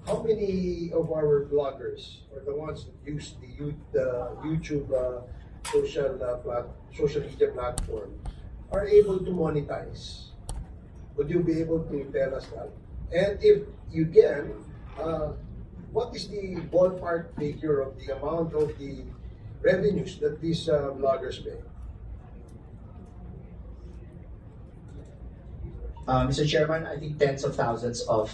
how many of our bloggers, or the ones that use the YouTube social media platform, are able to monetize? Would you be able to tell us that? And if you can, what is the ballpark figure of the amount of the revenues that these bloggers make? Mr. Chairman, I think tens of thousands of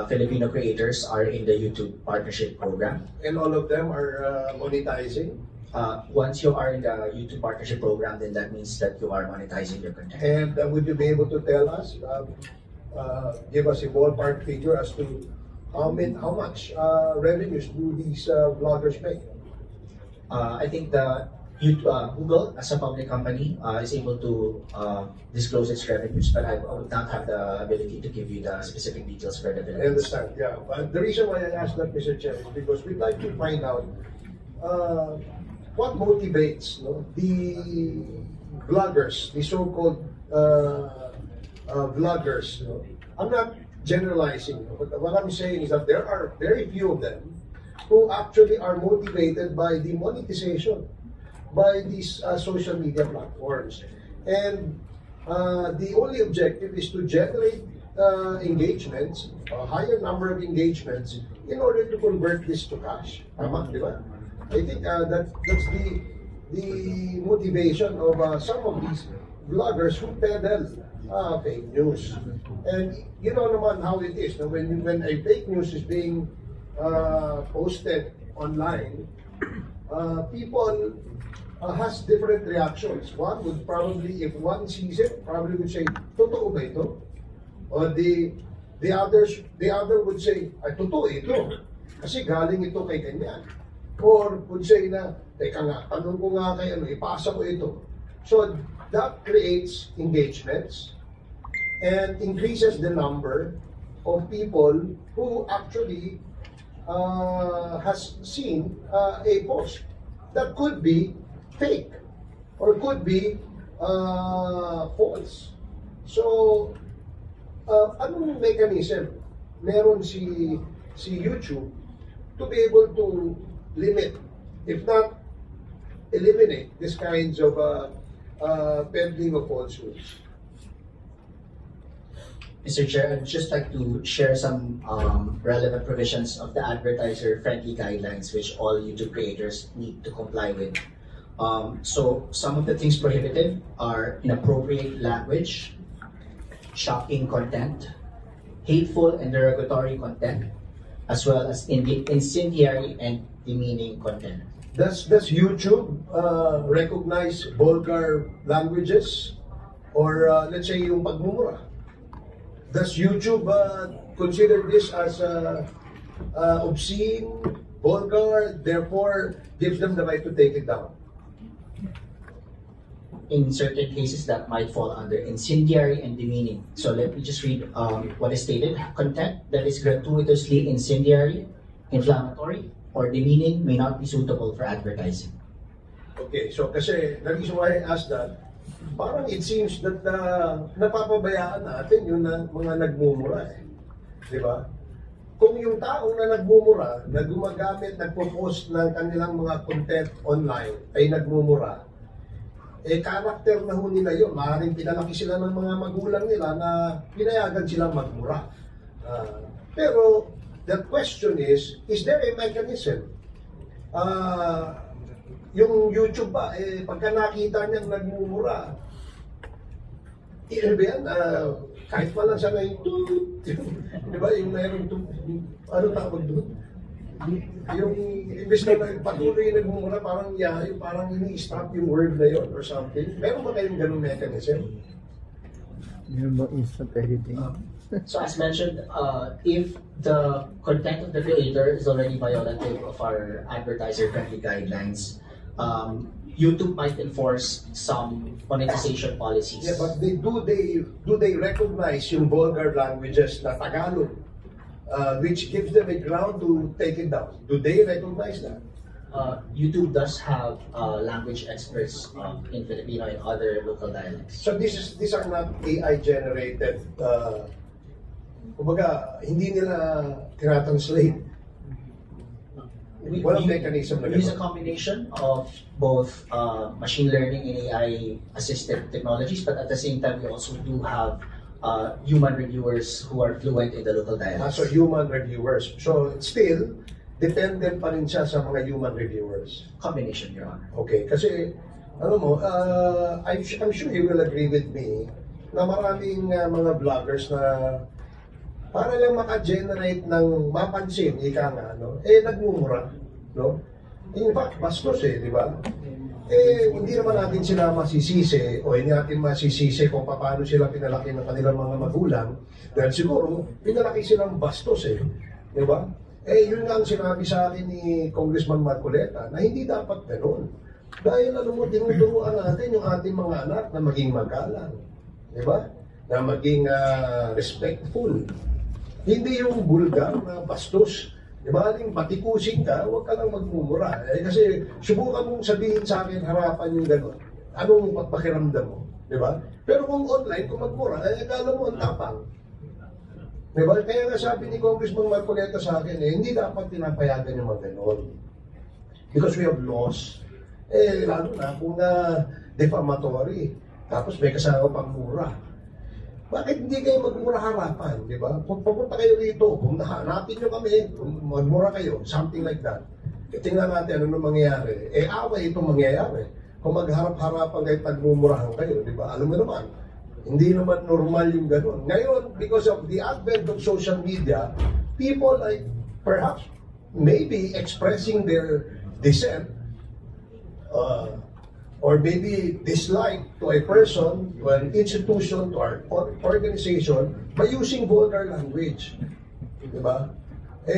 Filipino creators are in the YouTube partnership program. And all of them are monetizing? Once you are in the YouTube partnership program, then that means that you are monetizing your content. And would you be able to tell us, give us a ballpark figure as to how much revenues do these bloggers make? I think the Google, as a public company, is able to disclose its revenues, but I would not have the ability to give you the specific details for the Philippines. I understand, yeah. But the reason why I asked that, Mr. Chair, is because we'd like to find out what motivates the vloggers, the so-called vloggers. I'm not generalizing, but what I'm saying is that there are very few of them who actually are motivated by the monetization by these social media platforms. And the only objective is to generate engagements, a higher number of engagements, in order to convert this to cash. Tama, di ba? I think that's the motivation of some of these vloggers who peddle fake news. And you know naman how it is. When a fake news is being posted online, people has different reactions. One would probably, if one sees it, probably would say, totoo ba ito? Or the other would say, ay, totoo ito. Kasi galing ito kay ganyan. Or would say na, teka nga, tanong ko nga kay ipasa ko ito. So that creates engagements and increases the number of people who actually has seen a post that could be fake or could be false. So, anong mechanism meron si YouTube to be able to limit, if not eliminate, these kinds of peddling of falsehoods? Mr. Chair, I'd just like to share some relevant provisions of the advertiser-friendly guidelines which all YouTube creators need to comply with. So some of the things prohibited are inappropriate language, shocking content, hateful and derogatory content, as well as incendiary and demeaning content. Does YouTube recognize vulgar languages? Or let's say yung pagmumura? Does YouTube consider this as obscene, vulgar, therefore gives them the right to take it down? In certain cases, that might fall under incendiary and demeaning. So let me just read what is stated. Content that is gratuitously incendiary, inflammatory, or demeaning may not be suitable for advertising. Okay, so kasi the reason why I asked that, parang it seems that napapabayaan natin yung mga nagmumura eh. Di ba? Kung yung taong na nagmumura, na gumagamit, nagpo-post ng kanilang mga content online, ay nagmumura, eh karakter na ho nila yun. Maaaring pinalaki sila ng mga magulang nila na pinayagan silang magmura. Pero the question is there a mechanism? Yung YouTube ba, pagka nakita niyang nagmumura, yan, kahit pa lang siya na yung di ba, yung mayroong ano tawag doon? Yung imbes na patuloy nagmumura, parang yung parang ini-stop yung word na yun or something. Meron ba kayong ganung mechanism? Meron ba instant editing? So as mentioned, if the content of the creator is already violative of our advertiser-friendly guidelines, YouTube might enforce some monetization policies. Yeah, but do they recognize yung vulgar languages na Tagalog, which gives them a ground to take it down? Do they recognize that? YouTube does have language experts in Filipino and other local dialects. So these are not AI generated kumbaga, hindi nila tinatranslate. Walang mechanism na We use a gano'n. combination of both machine learning and AI assisted technologies, but at the same time, we also do have human reviewers who are fluent in the local dialects. So, human reviewers. So, still, dependent pa rin siya sa mga human reviewers. Combination, Your Honor. Okay, kasi, ano mo, I'm sure you will agree with me na maraming mga vloggers na para lang maka-generate ng mapansin, ika nga, no? Nagmumura, no? In fact, bastos di ba? Hindi naman natin sila masisisi o hindi natin masisisi kung paano sila pinalaki ng kanilang mga magulang dahil siguro, pinalaki silang bastos di ba? Yun nga ang sinabi sa akin ni Congressman Marcoleta na hindi dapat ganoon. Dahil alam mo, tinuturuan natin yung ating mga anak na maging magalang. Di ba? Na maging respectful. Hindi yung bulgar na bastos. Di ba? Aling batikusin ka, huwag ka lang magmumura. Kasi subukan mong sabihin sa akin harapan yung gano'n. Anong pakiramdam mo? Di ba? Pero kung online, kung magmura, akala mo ang tapang. Di ba? Kaya nga sabi ni Congressman Marcoleta sa akin, hindi dapat pinapayagan yung mga gano'n. Because we have laws. Lalo na kung defamatory. Tapos may kasama pang mura. Bakit hindi kayo magmura harapan, di ba? Kung pupunta kayo rito, kung hanapin nyo kami, kung magmura kayo, something like that. Tingnan natin ano mangyayari. Away itong mangyayari. Kung magharap-harapan kayo, tagmumurahan kayo, di ba? Alam mo naman, hindi naman normal yung gano'n. Ngayon, because of the advent of social media, people like perhaps maybe expressing their dissent or maybe dislike to a person, to an institution, to our organization by using vulgar language. Di ba?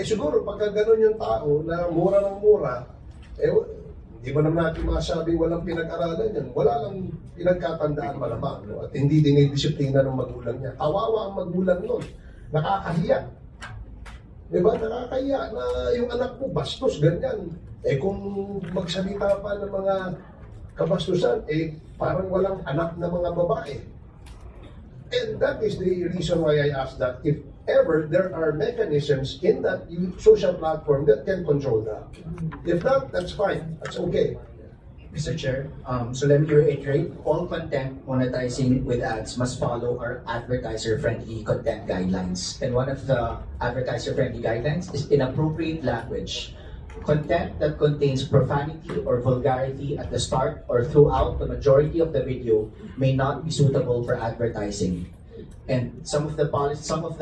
Siguro, pagka gano'n yung tao na mura ng mura, di ba naman natin masabing walang pinag-aralan yan? Wala lang pinagkatandaan malamang. No? At hindi dinidisiplina ng magulang niya. Kawawa ang magulang nun. Nakakahiya. Di ba? Nakakahiya na yung anak mo bastos, ganyan. Kung magsalita pa ng mga kabastusan, parang walang anak na mga babae. And that is the reason why I asked that if ever there are mechanisms in that social platform that can control that. If not, that's fine. That's okay. Mr. Chair, so let me reiterate, all content monetizing with ads must follow our advertiser-friendly content guidelines. And one of the advertiser-friendly guidelines is inappropriate language. Content that contains profanity or vulgarity at the start or throughout the majority of the video may not be suitable for advertising. And some of the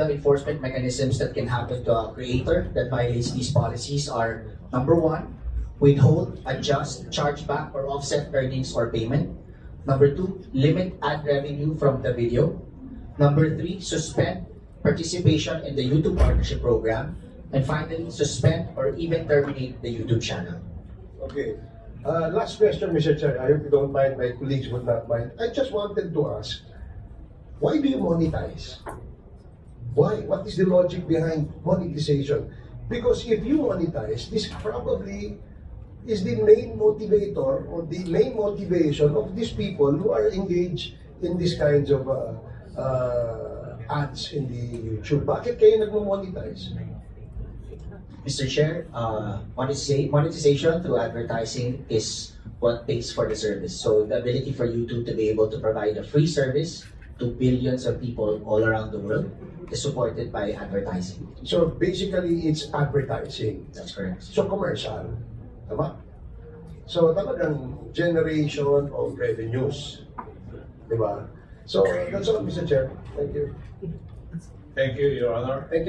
enforcement mechanisms that can happen to a creator that violates these policies are: number one, withhold, adjust, charge back, or offset earnings or payment. Number two, limit ad revenue from the video. Number three, suspend participation in the YouTube Partnership Program. And finally, suspend or even terminate the YouTube channel. Okay. Last question, Mr. Chair. I hope you don't mind, my colleagues would not mind. I just wanted to ask, why do you monetize? Why? What is the logic behind monetization? Because if you monetize, this probably is the main motivator or the main motivation of these people who are engaged in these kinds of ads in the YouTube. Bakit kayo nagmo-monetize? Mr. Chair, monetization through advertising is what pays for the service. So the ability for YouTube to be able to provide a free service to billions of people all around the world is supported by advertising. So basically, it's advertising. That's correct. So commercial. Tama? So talagang generation of revenues. Diba? So that's all, Mr. Chair. Thank you. Thank you, Your Honor. Thank you.